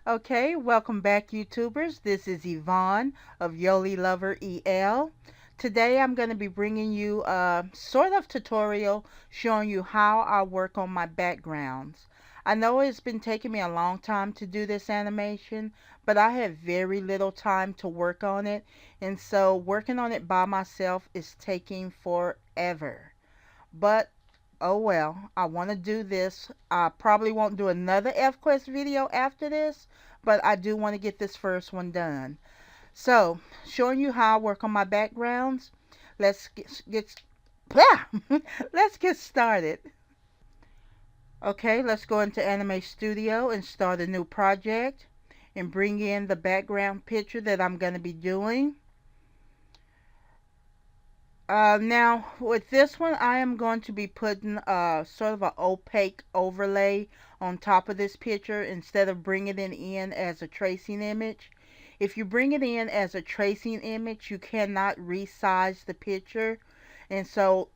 Okay, welcome back YouTubers. This is Yvonne of Yoli Lover EL. Today I'm going to be bringing you a sort of tutorial showing you how I work on my backgrounds. I know it's been taking me a long time to do this animation, but I have very little time to work on it, and so working on it by myself is taking forever. But oh well, I want to do this. I probably won't do another EfQuest video after this, but I do want to get this first one done. So, showing you how I work on my backgrounds. Let's get let's get started. Okay, let's go into Anime Studio and start a new project and bring in the background picture that I'm going to be doing. Now, with this one, I am going to be putting sort of an opaque overlay on top of this picture instead of bringing it in as a tracing image. If you bring it in as a tracing image, you cannot resize the picture. And so,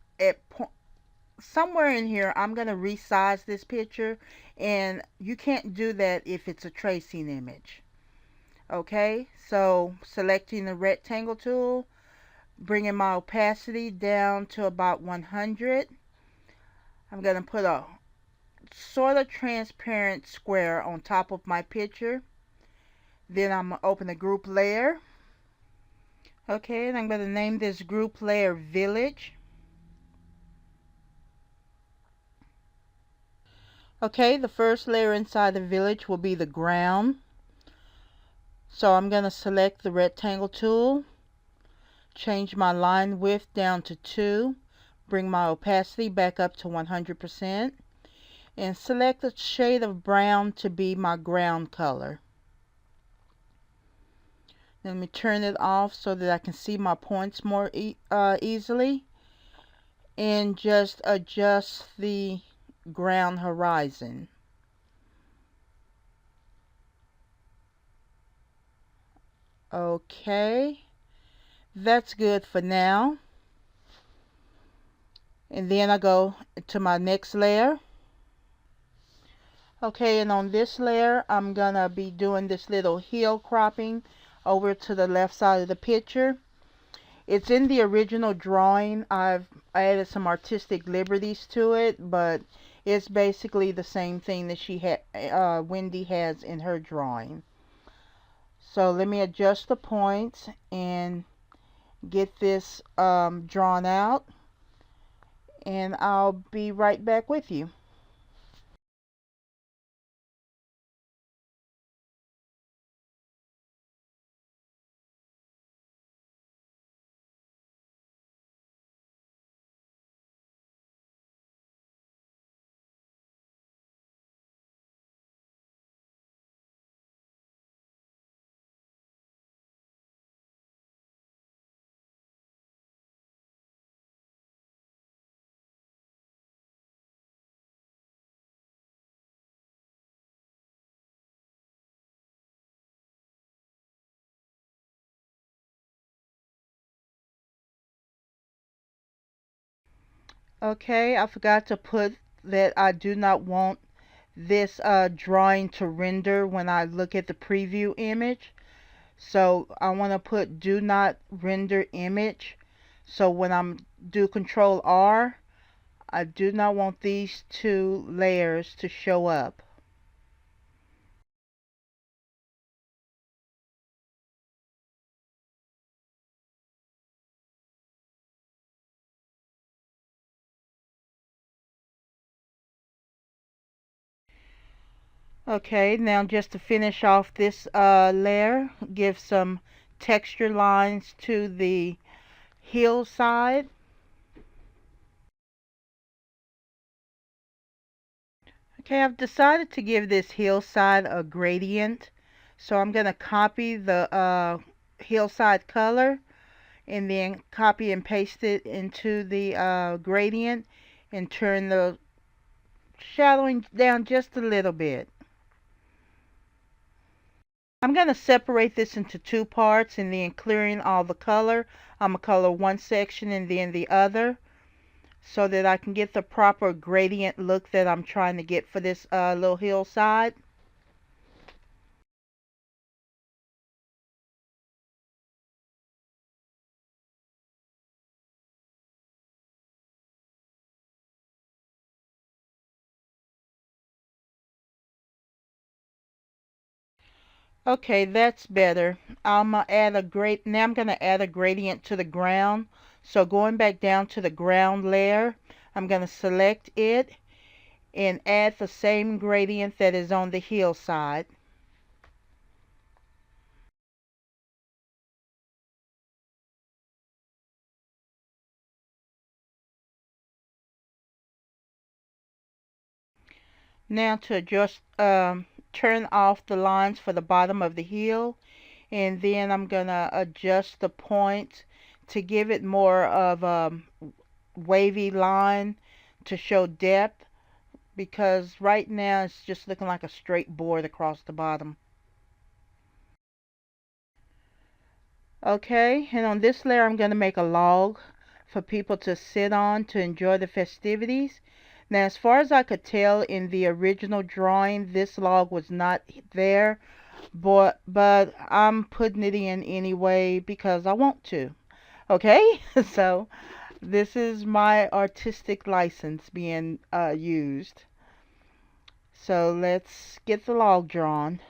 somewhere in here, I'm going to resize this picture. And you can't do that if it's a tracing image. Okay, so selecting the rectangle tool, bringing my opacity down to about 100. I'm going to put a sort of transparent square on top of my picture. Then I'm going to open the group layer. Okay, and I'm going to name this group layer Village. Okay, the first layer inside the village will be the ground. So I'm going to select the rectangle tool, change my line width down to 2, bring my opacity back up to 100%. And select a shade of brown to be my ground color. Let me turn it off so that I can see my points more easily, and just adjust the ground horizon. Okay, that's good for now. And then I go to my next layer. Okay, and on this layer, I'm gonna be doing this little hill cropping over to the left side of the picture. It's in the original drawing. I've added some artistic liberties to it, but it's basically the same thing that Wendy has in her drawing. So let me adjust the points and get this drawn out, and I'll be right back with you. Okay, I forgot to put that I do not want this drawing to render when I look at the preview image. So I want to put do not render image. So when I'm do Control R, I do not want these two layers to show up. Okay, now just to finish off this layer, give some texture lines to the hillside. Okay, I've decided to give this hillside a gradient. So I'm going to copy the hillside color and then copy and paste it into the gradient and turn the shadowing down just a little bit. I'm going to separate this into two parts, and then clearing all the color, I'm going to color one section and then the other so that I can get the proper gradient look that I'm trying to get for this little hillside. Okay, that's better. Now I'm gonna add a gradient to the ground. So going back down to the ground layer, I'm gonna select it and add the same gradient that is on the hillside. Now to adjust, turn off the lines for the bottom of the hill, and then I'm gonna adjust the point to give it more of a wavy line to show depth, because right now it's just looking like a straight board across the bottom. Okay, and on this layer I'm going to make a log for people to sit on to enjoy the festivities. Now, as far as I could tell in the original drawing, this log was not there, but I'm putting it in anyway because I want to. Okay, so this is my artistic license being used. So let's get the log drawn.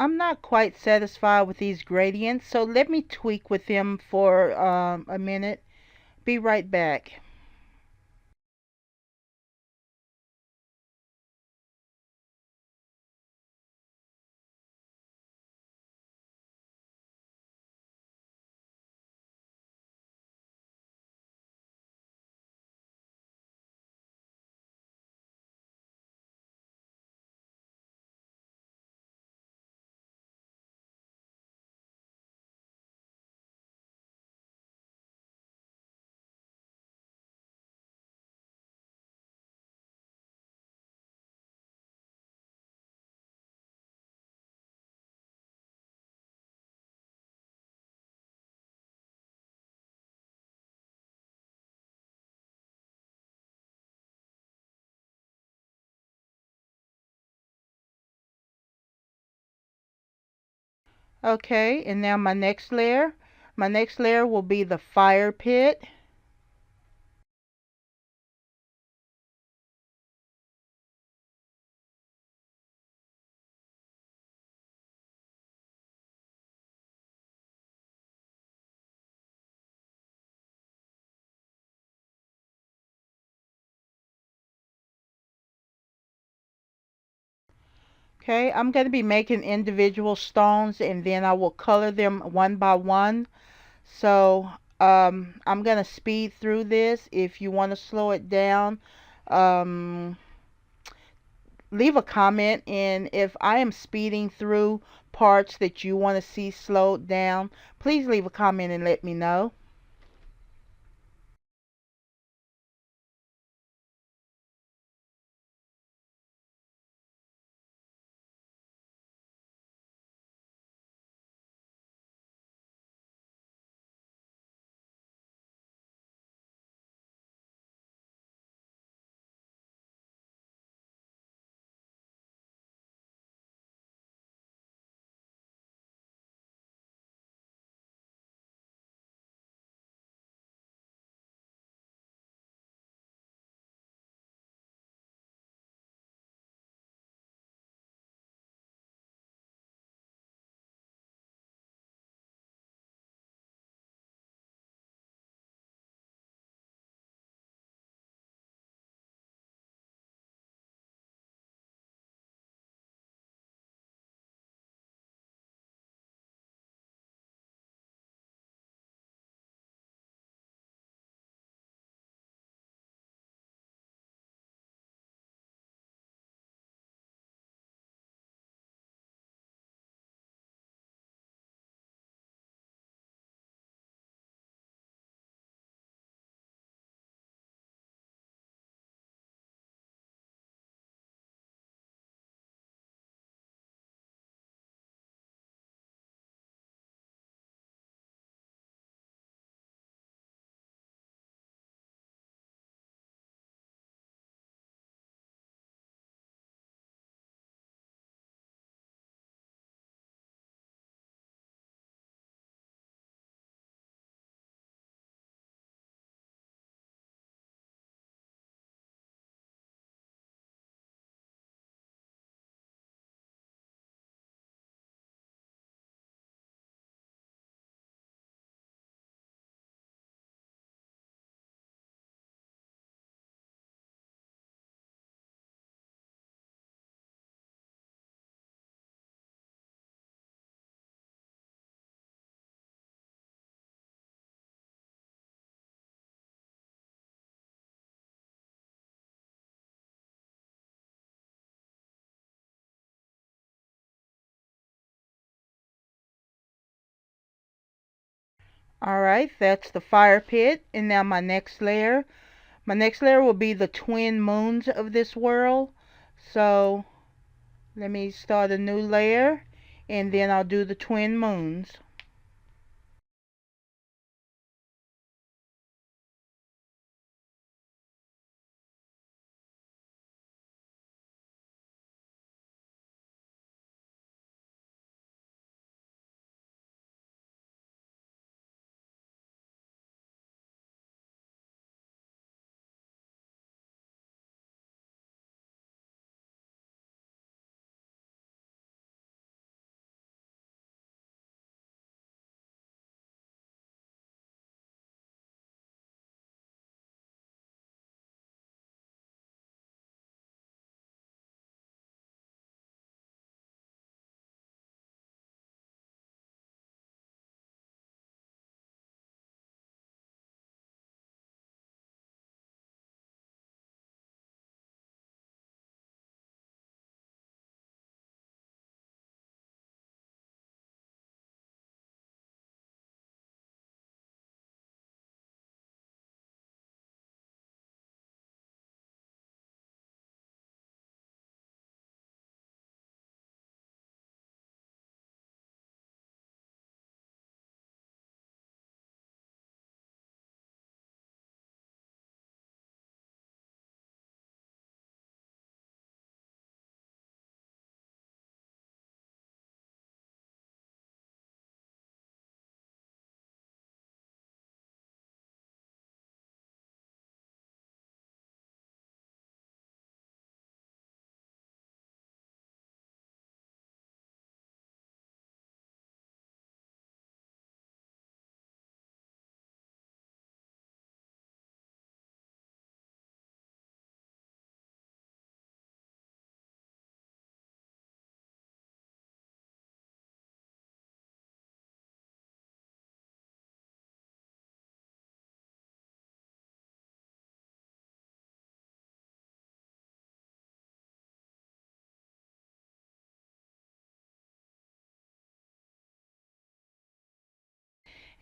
I'm not quite satisfied with these gradients, so let me tweak with them for a minute. Be right back. Okay, and now my next layer. My next layer will be the fire pit. Okay, I'm going to be making individual stones and then I will color them one by one. So I'm gonna speed through this. If you want to slow it down, um, leave a comment, and if I am speeding through parts that you want to see slowed down, please leave a comment and let me know. Alright, that's the fire pit. And now my next layer. My next layer will be the twin moons of this world. So let me start a new layer, and then I'll do the twin moons.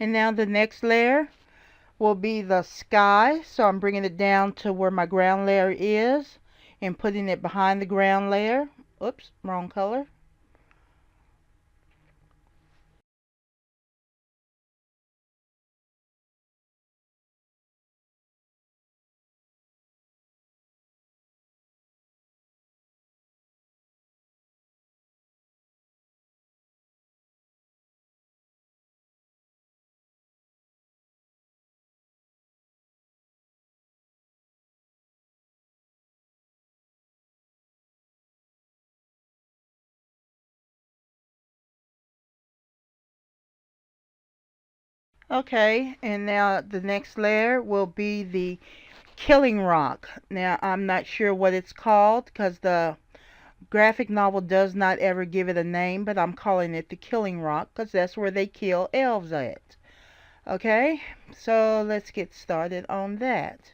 And now the next layer will be the sky. So I'm bringing it down to where my ground layer is and putting it behind the ground layer. Oops, wrong color. Okay, and now the next layer will be the killing rock. Now I'm not sure what it's called because the graphic novel does not ever give it a name, but I'm calling it the killing rock because that's where they kill elves at. Okay, so let's get started on that.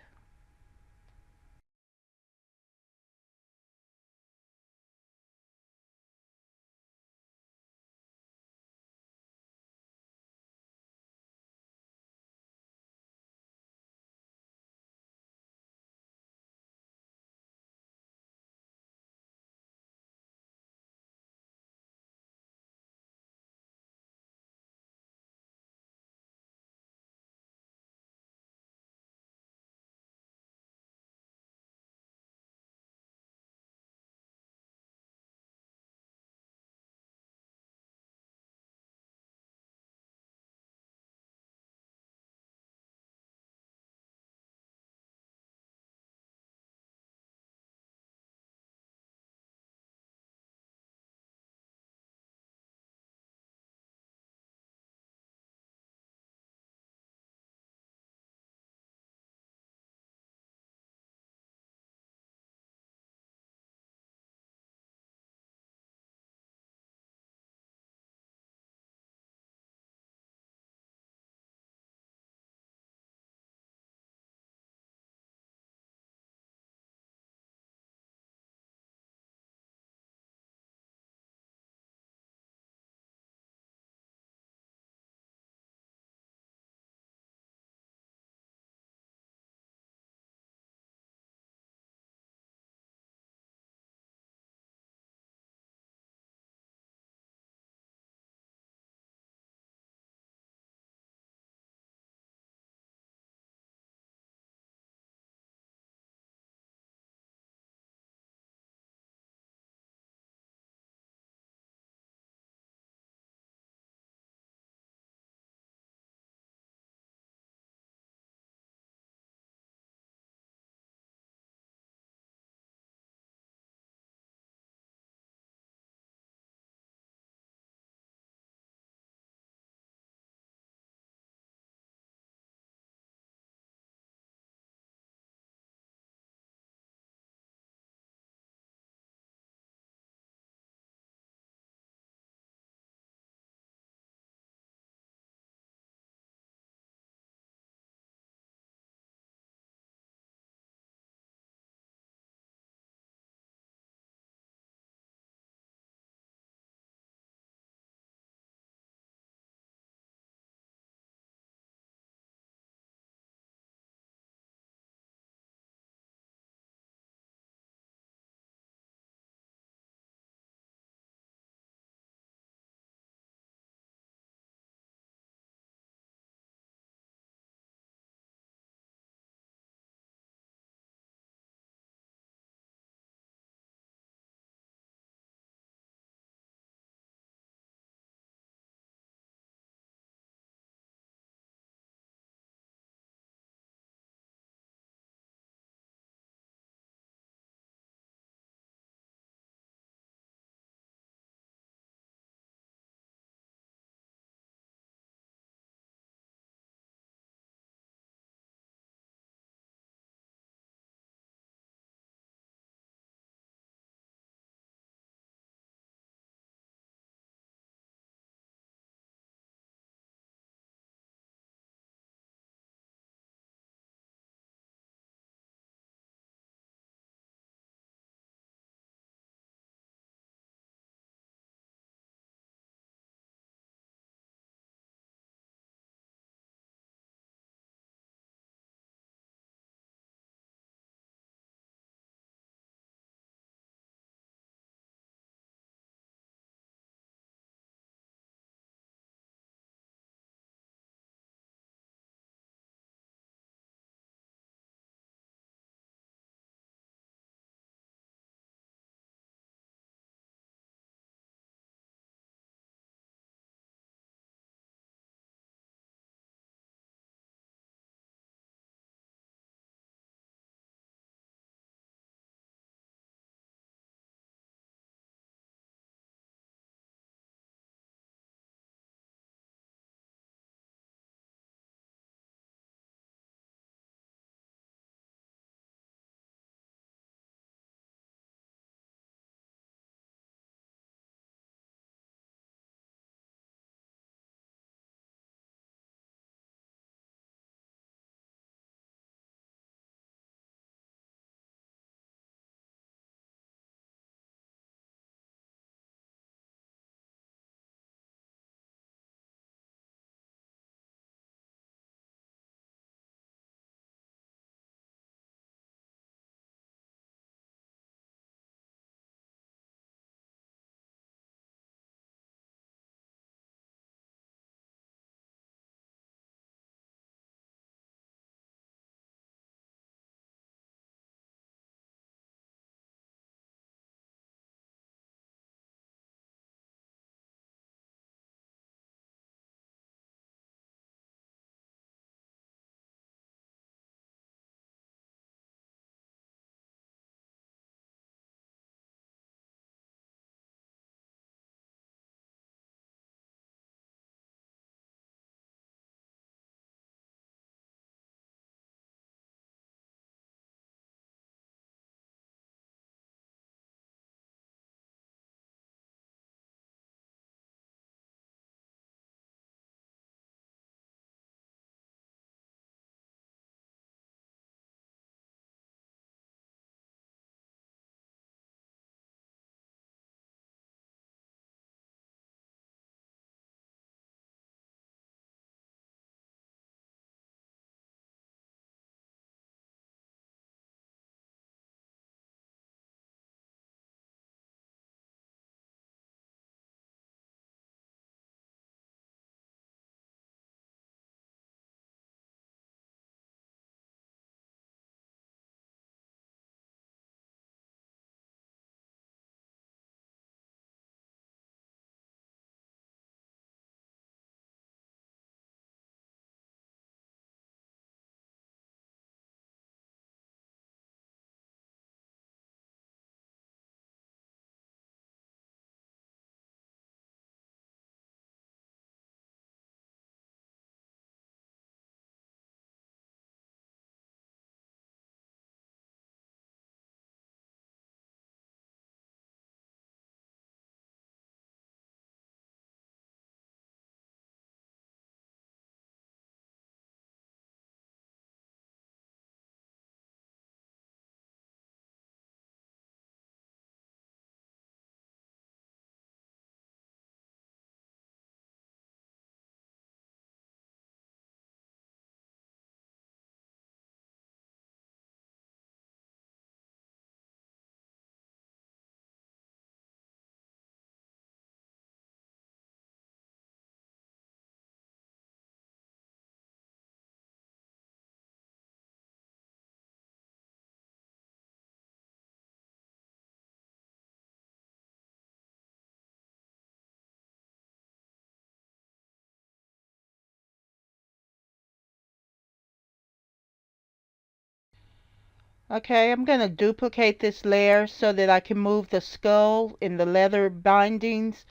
Okay, I'm going to duplicate this layer so that I can move the skull and the leather bindings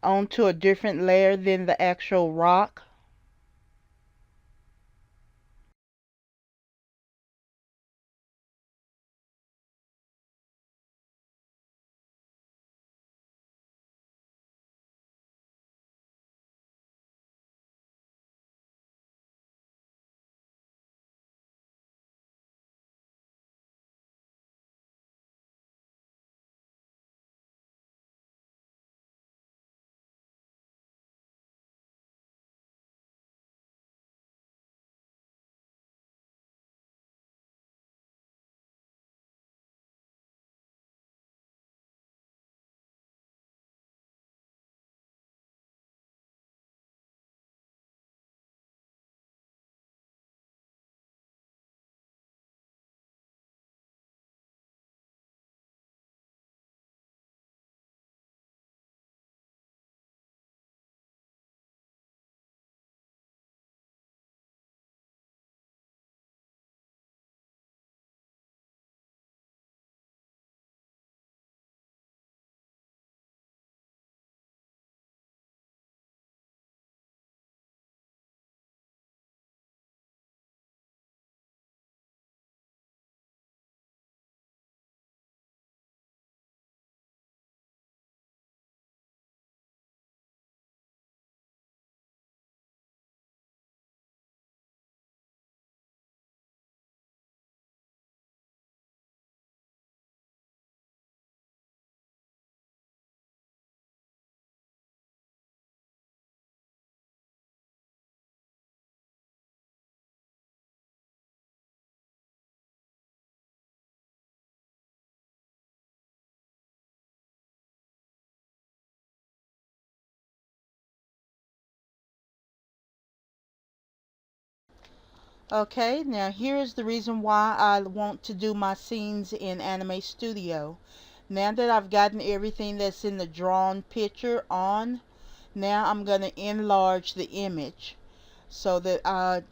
onto a different layer than the actual rock. Okay, now here is the reason why I want to do my scenes in Anime Studio. Now that I've gotten everything that's in the drawn picture on, now I'm going to enlarge the image so that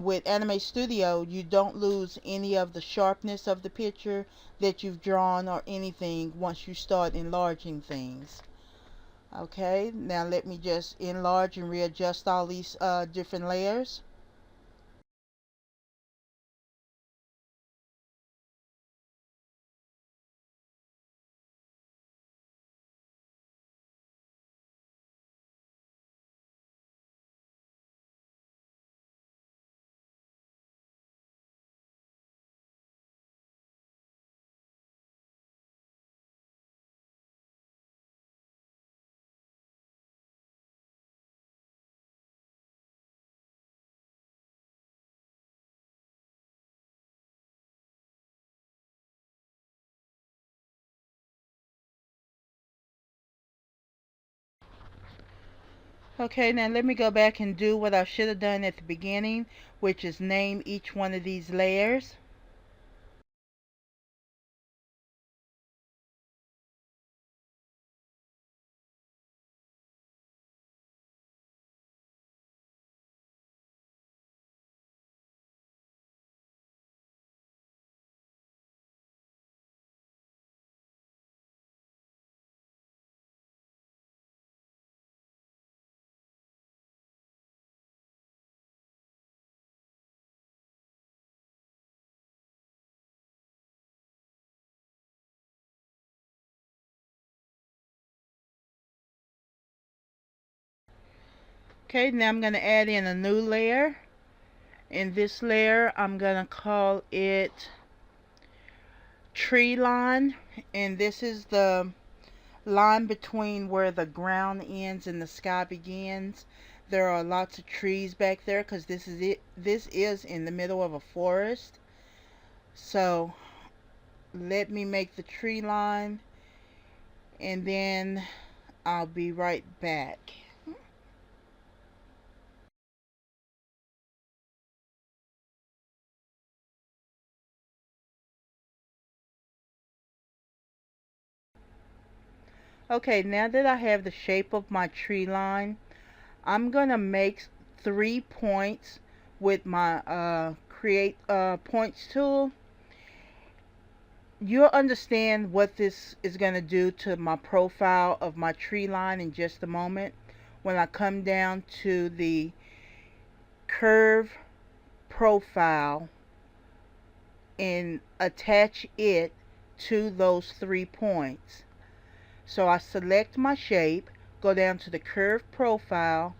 with Anime Studio you don't lose any of the sharpness of the picture that you've drawn or anything once you start enlarging things. Okay, now let me just enlarge and readjust all these different layers. Okay, now let me go back and do what I should have done at the beginning, which is name each one of these layers. Okay, now I'm going to add in a new layer. In this layer, I'm going to call it treeline, and this is the line between where the ground ends and the sky begins. There are lots of trees back there because this is it. This is in the middle of a forest. So let me make the tree line and then I'll be right back. Okay, now that I have the shape of my tree line, I'm gonna make 3 points with my create points tool, You'll understand what this is going to do to my profile of my tree line in just a moment when I come down to the curve profile and attach it to those 3 points. So I select my shape, go down to the curve profile,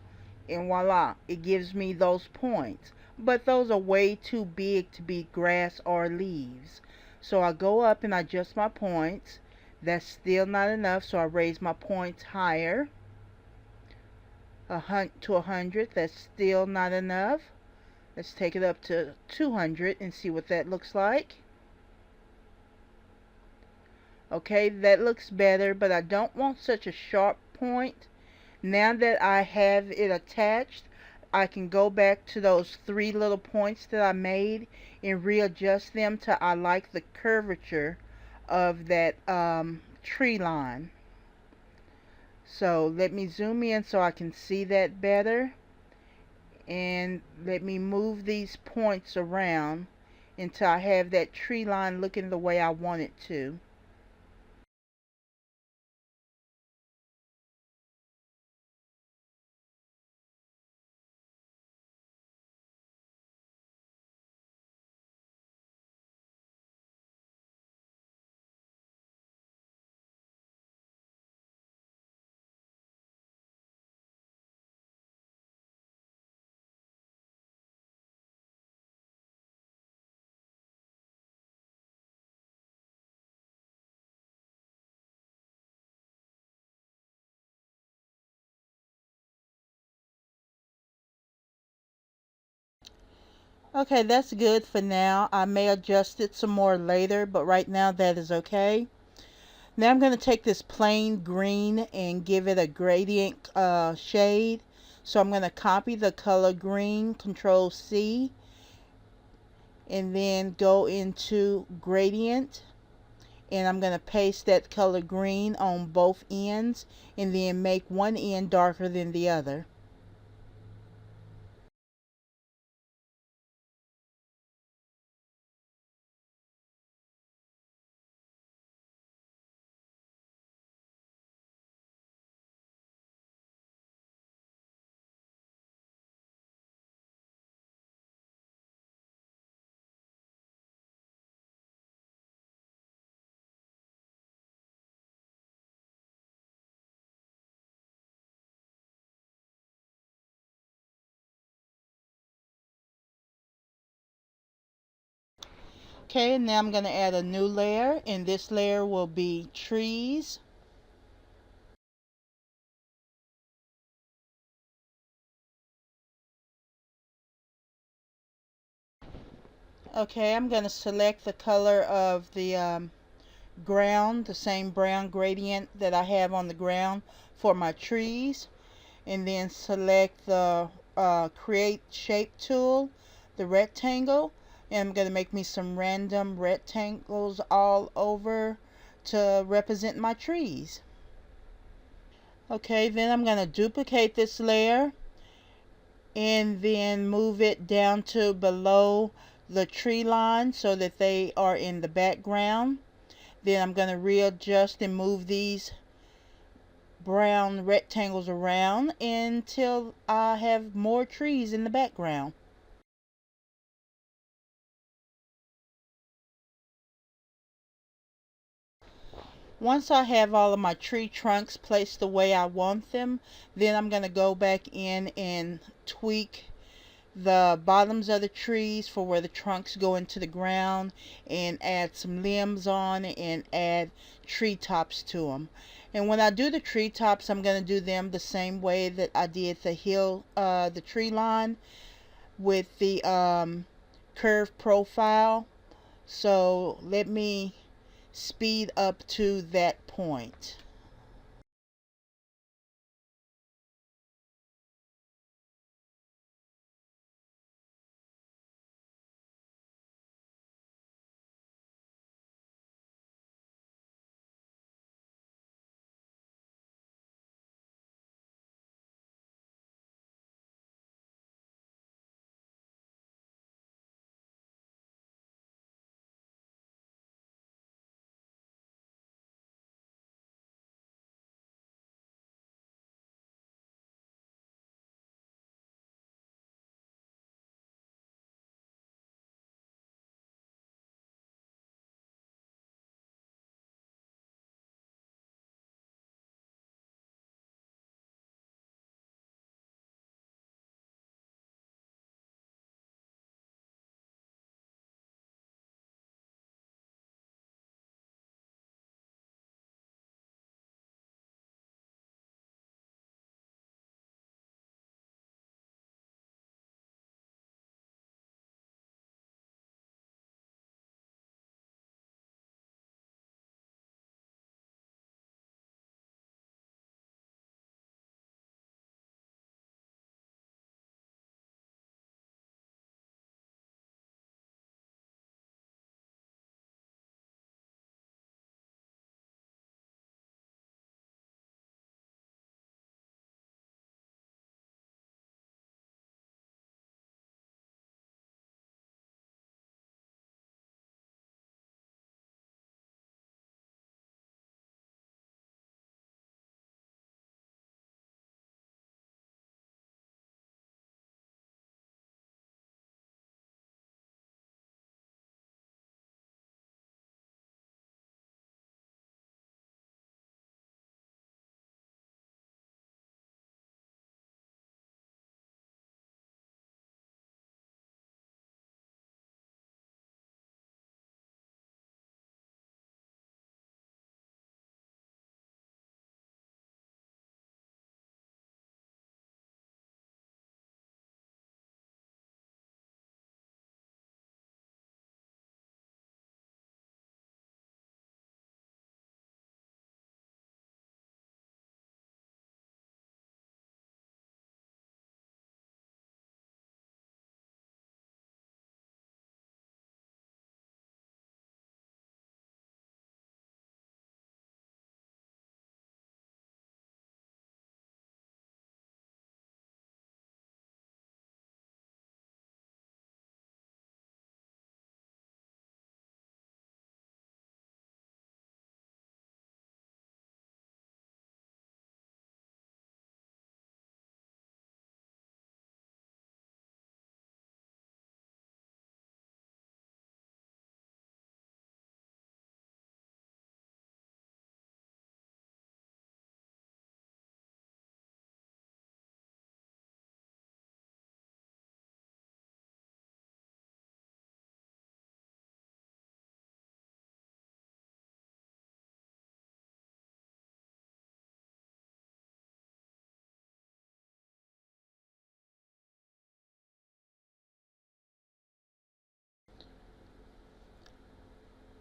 and voila, it gives me those points. But those are way too big to be grass or leaves. So I go up and I adjust my points. That's still not enough, so I raise my points higher to 100. That's still not enough. Let's take it up to 200 and see what that looks like. Okay, that looks better, but I don't want such a sharp point. Now that I have it attached, I can go back to those 3 little points that I made and readjust them to I like the curvature of that tree line. So let me zoom in so I can see that better, and let me move these points around until I have that tree line looking the way I want it to. Okay, that's good for now. I may adjust it some more later, but right now that is okay. Now I'm going to take this plain green and give it a gradient shade. So I'm going to copy the color green, Control C, and then go into gradient. And I'm going to paste that color green on both ends and then make one end darker than the other. Okay, now I'm going to add a new layer, and this layer will be trees. Okay, I'm going to select the color of the ground, the same brown gradient that I have on the ground for my trees, and then select the create shape tool, the rectangle, and I'm going to make me some random rectangles all over to represent my trees. Okay, then I'm going to duplicate this layer and then move it down to below the tree line so that they are in the background. Then I'm going to readjust and move these brown rectangles around until I have more trees in the background. Once I have all of my tree trunks placed the way I want them, then I'm going to go back in and tweak the bottoms of the trees for where the trunks go into the ground and add some limbs on and add tree tops to them. And when I do the tree tops, I'm going to do them the same way that I did the tree line with the curve profile. So let me speed up to that point.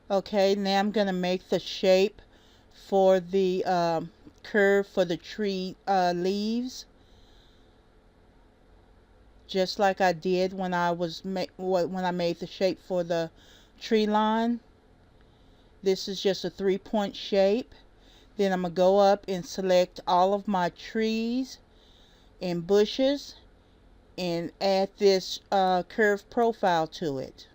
Okay, now I'm going to make the shape for the curve for the tree leaves, just like I did when when I made the shape for the tree line. This is just a 3-point shape. Then I'm going to go up and select all of my trees and bushes and add this curved profile to it.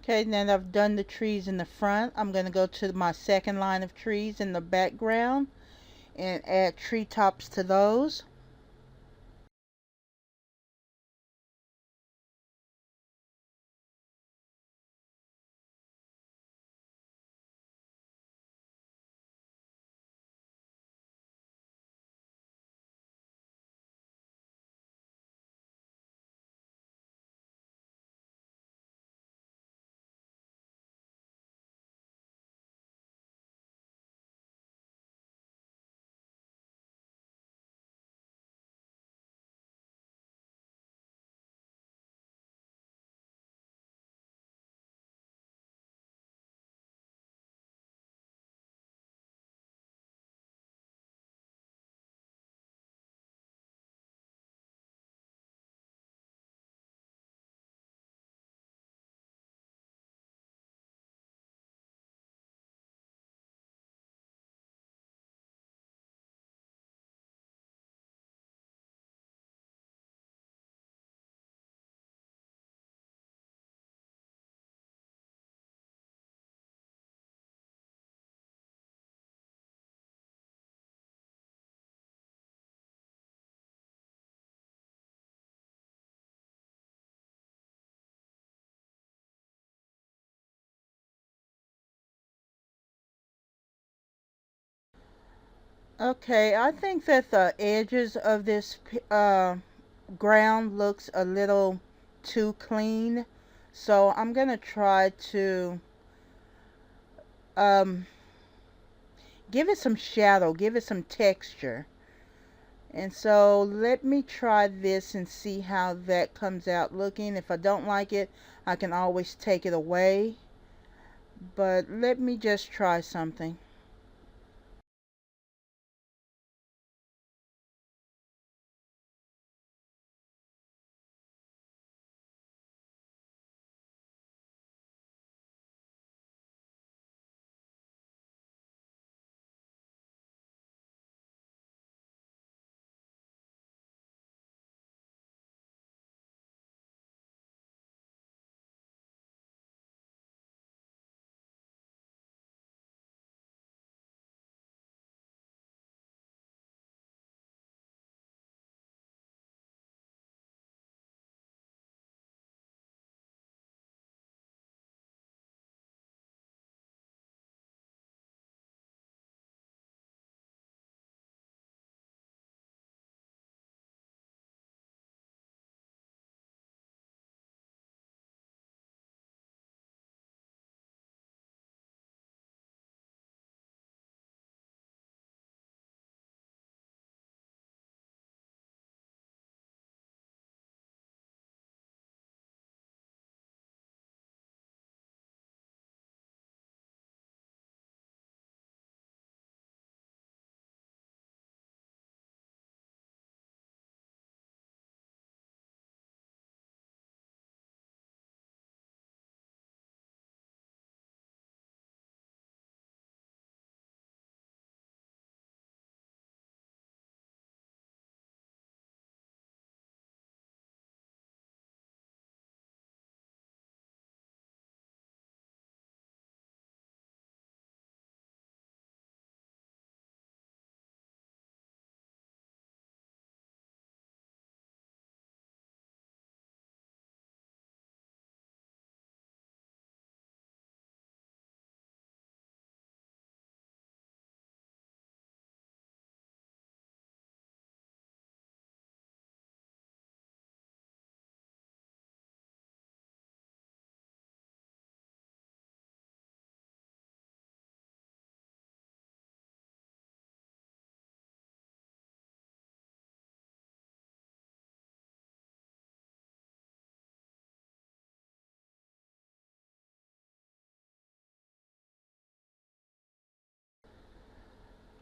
Okay, now that I've done the trees in the front, I'm going to go to my second line of trees in the background and add tree tops to those. Okay, I think that the edges of this ground looks a little too clean. So I'm going to try to um, give it some shadow, give it some texture. And so let me try this and see how that comes out looking. If I don't like it, I can always take it away. But let me just try something.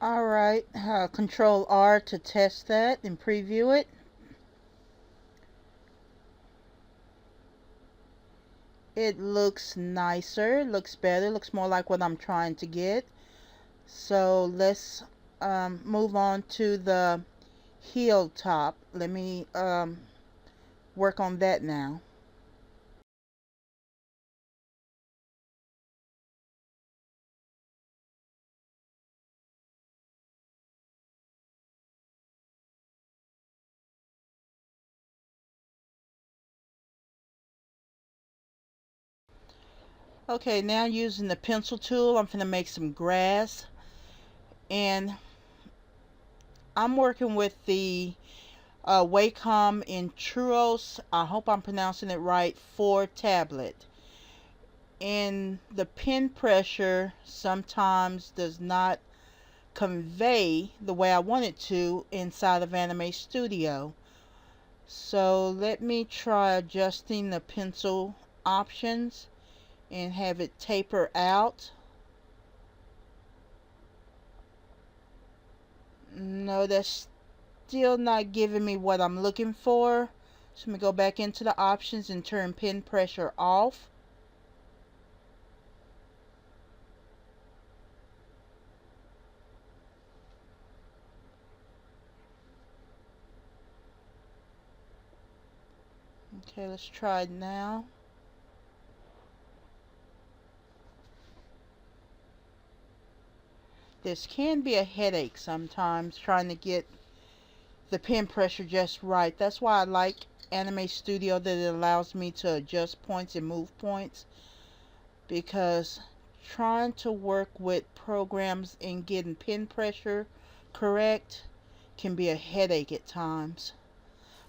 Alright, Control R to test that and preview it. It looks nicer, looks better, looks more like what I'm trying to get. So let's move on to the heel top. Let me work on that now. Okay, now using the pencil tool, I'm going to make some grass. And I'm working with the Wacom Intruos, I hope I'm pronouncing it right, 4 tablet. And the pen pressure sometimes does not convey the way I want it to inside of Anime Studio. So let me try adjusting the pencil options and have it taper out. No, that's still not giving me what I'm looking for. So I'm going to go back into the options and turn pen pressure off. Okay, let's try it now. This can be a headache sometimes trying to get the pen pressure just right. That's why I like Anime Studio, that it allows me to adjust points and move points, because trying to work with programs and getting pen pressure correct can be a headache at times.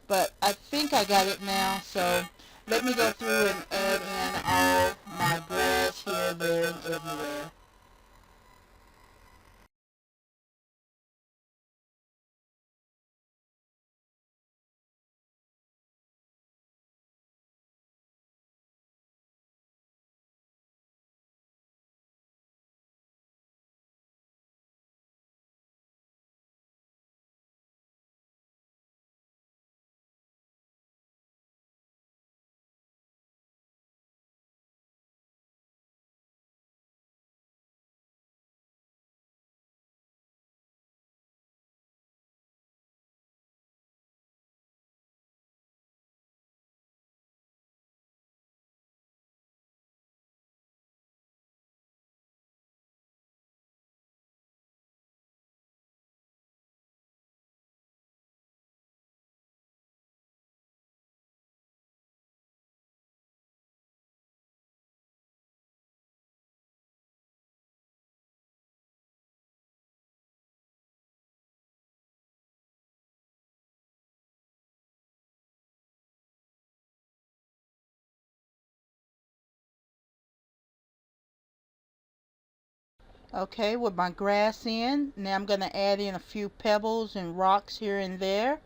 But I think I got it now, so let me go through and add in all my grass here, there, and everywhere. Okay, with my grass in, now I'm going to add in a few pebbles and rocks here and there.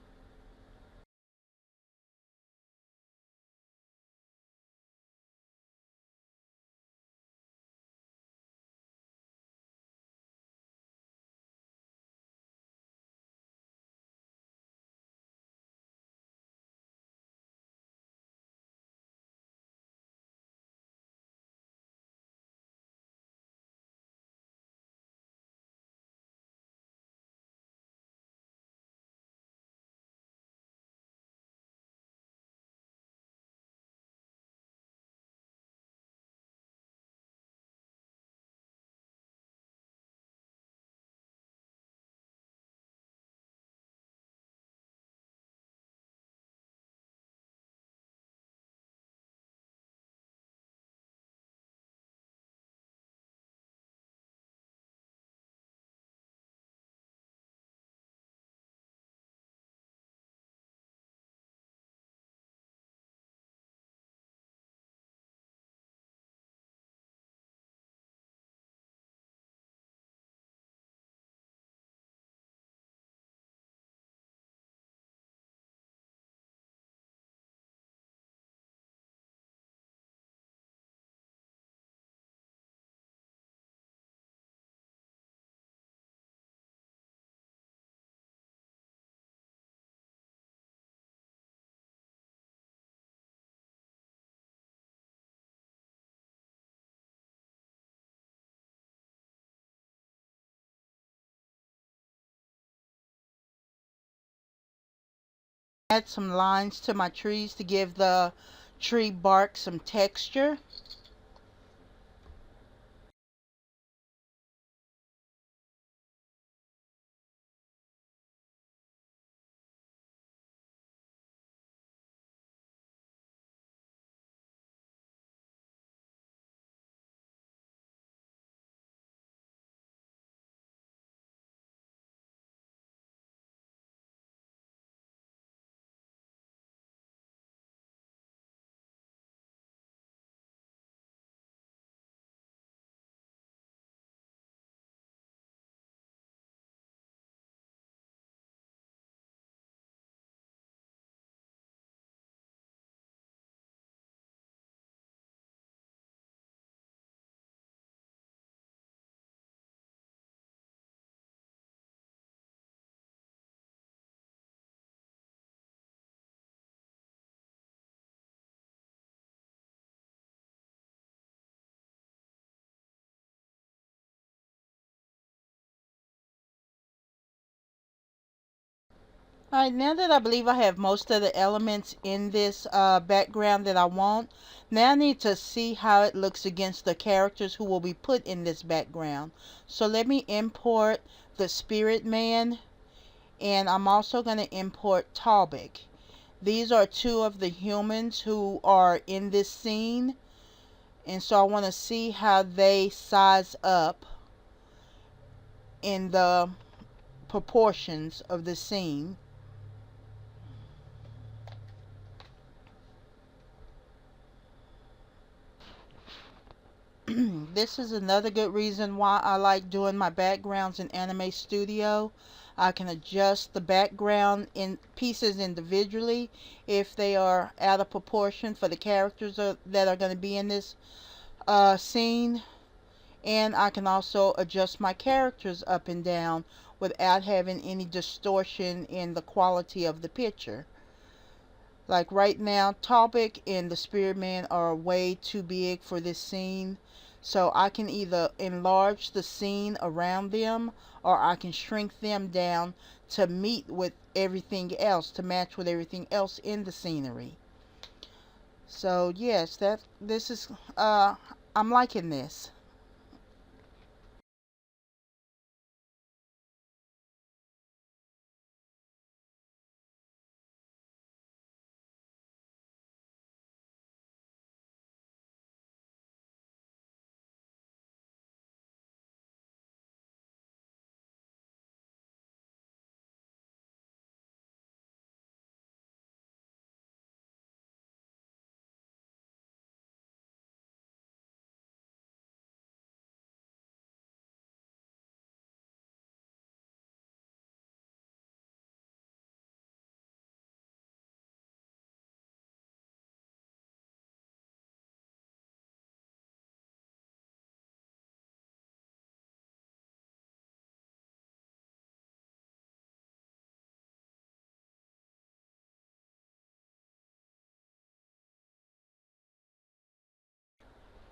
Add some lines to my trees to give the tree bark some texture. Alright, now that I believe I have most of the elements in this background that I want, now I need to see how it looks against the characters who will be put in this background. So let me import the Spirit Man, and I'm also going to import Talbot. These are two of the humans who are in this scene, and so I want to see how they size up in the proportions of the scene. This is another good reason why I like doing my backgrounds in Anime Studio. I can adjust the background in pieces individually if they are out of proportion for the characters that are going to be in this scene. And I can also adjust my characters up and down without having any distortion in the quality of the picture. Like right now, Talbot and the Spirit Man are way too big for this scene. So I can either enlarge the scene around them, or I can shrink them down to meet with everything else, to match with everything else in the scenery. So yes, this is I'm liking this.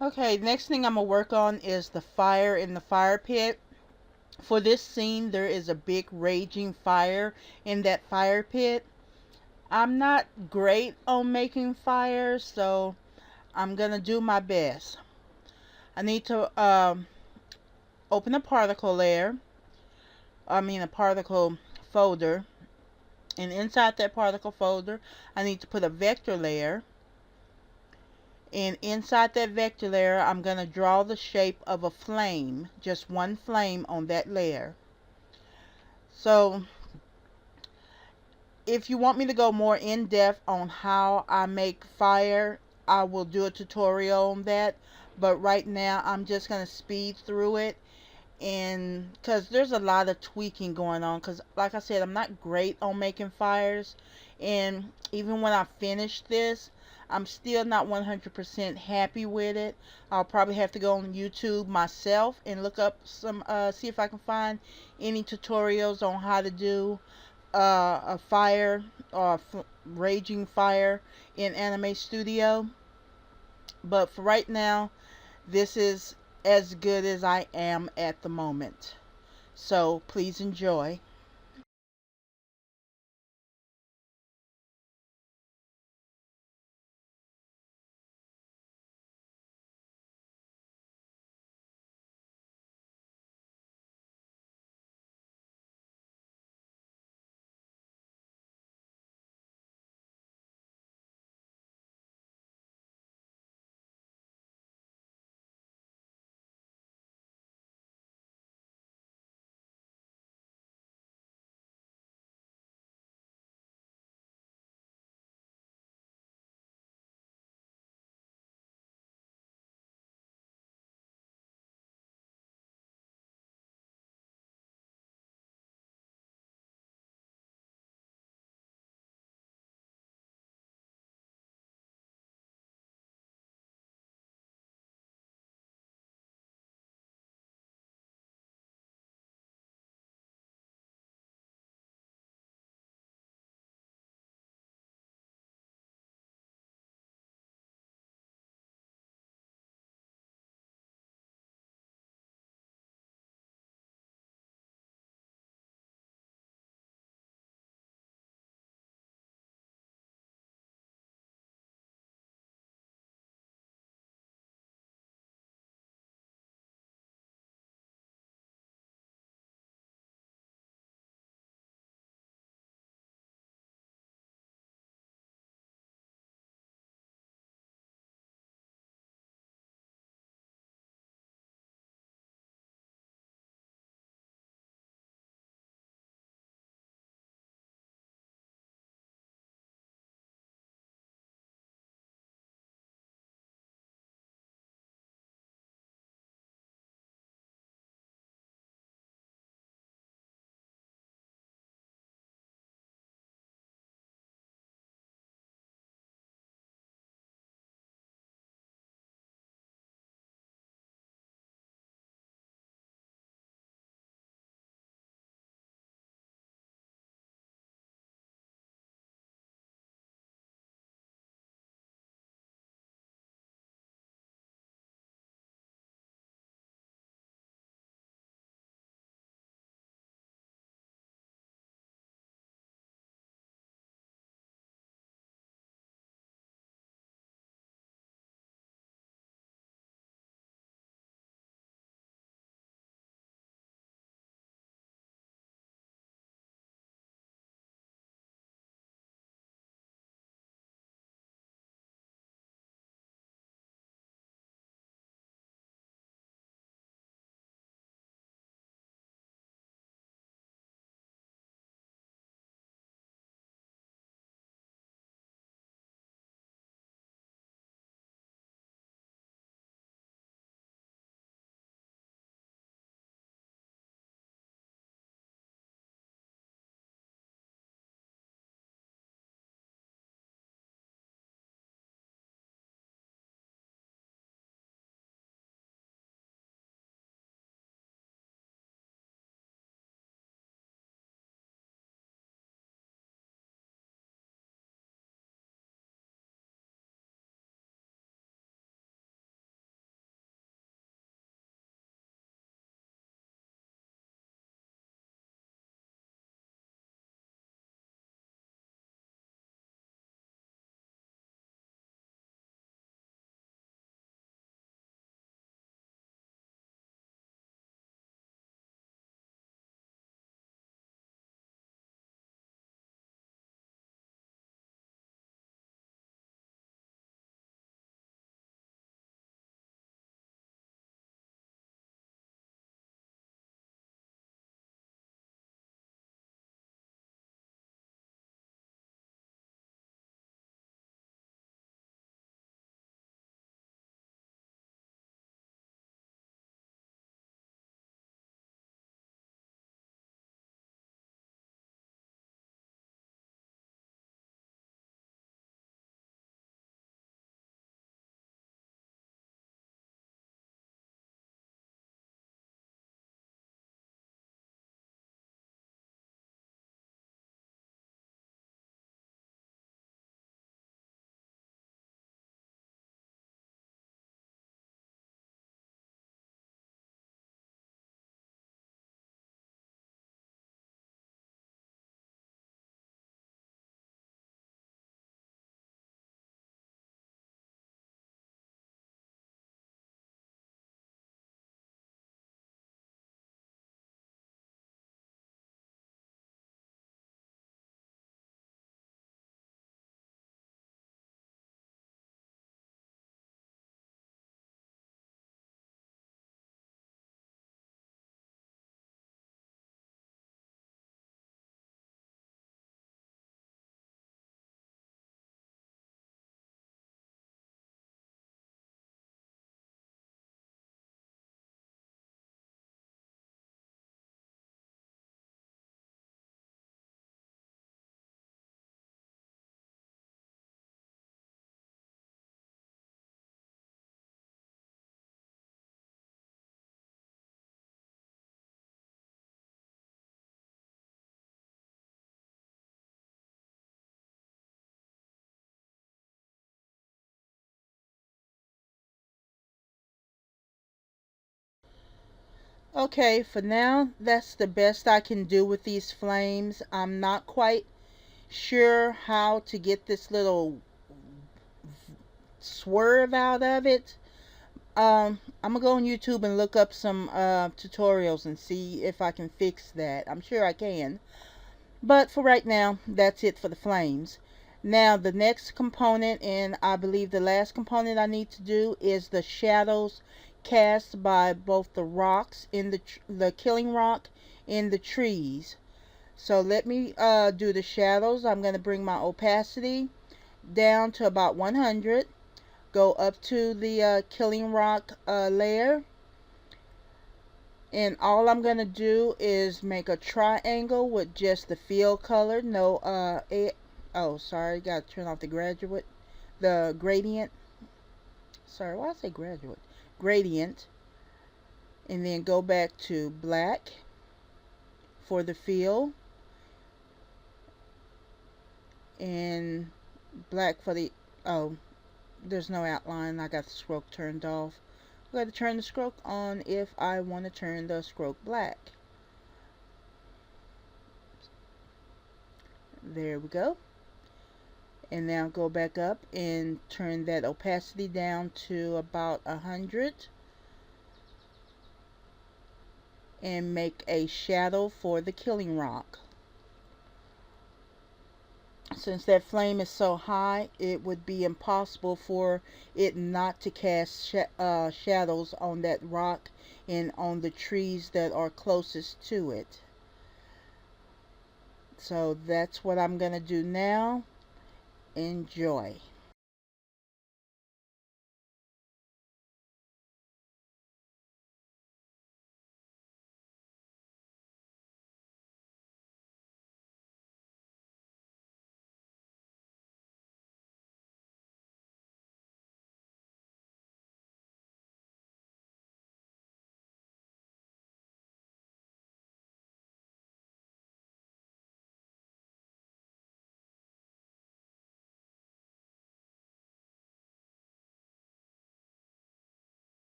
Okay, next thing I'm gonna work on is the fire in the fire pit. For this scene, there is a big raging fire in that fire pit. I'm not great on making fires, so I'm gonna do my best. I need to open a particle layer, a particle folder, and inside that particle folder, I need to put a vector layer. And inside that vector layer, I'm gonna draw the shape of a flame, just one flame on that layer. So if you want me to go more in depth on how I make fire, I will do a tutorial on that. But right now, I'm just going to speed through it. And because there's a lot of tweaking going on. Because, like I said, I'm not great on making fires. And even when I finish this, I'm still not 100% happy with it. I'll probably have to go on YouTube myself and look up some, see if I can find any tutorials on how to do a fire or raging fire in Anime Studio. But for right now, this is as good as I am at the moment. So please enjoy. Okay, for now, that's the best I can do with these flames. I'm not quite sure how to get this little swerve out of it. I'm gonna go on YouTube and look up some tutorials and see if I can fix that. I'm sure I can. But for right now, that's it for the flames. Now the next component, and I believe the last component I need to do, is the shadows cast by both the rocks in the killing rock in the trees. So let me do the shadows. I'm going to bring my opacity down to about 100. Go up to the killing rock layer, and all I'm gonna do is make a triangle with just the field color. No oh, sorry, gotta turn off the gradient. Sorry, why did I say graduate? Gradient. And then go back to black for the field, and black for the, oh, there's no outline. I got the stroke turned off. I got to turn the stroke on if I want to turn the stroke black. There we go. And now go back up and turn that opacity down to about 100 and make a shadow for the killing rock. Since that flame is so high, it would be impossible for it not to cast shadows on that rock and on the trees that are closest to it. So that's what I'm going to do now. Enjoy.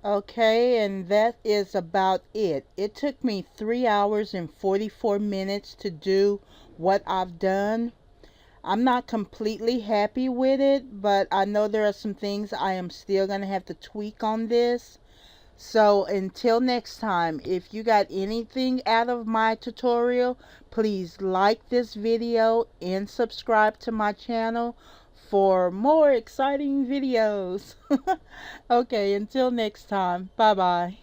Okay, and that is about it. It took me 3 hours and 44 minutes to do what I've done. I'm not completely happy with it, but I know there are some things I am still going to have to tweak on this. So until next time, if you got anything out of my tutorial, please like this video and subscribe to my channel for more exciting videos. Okay, until next time. Bye bye.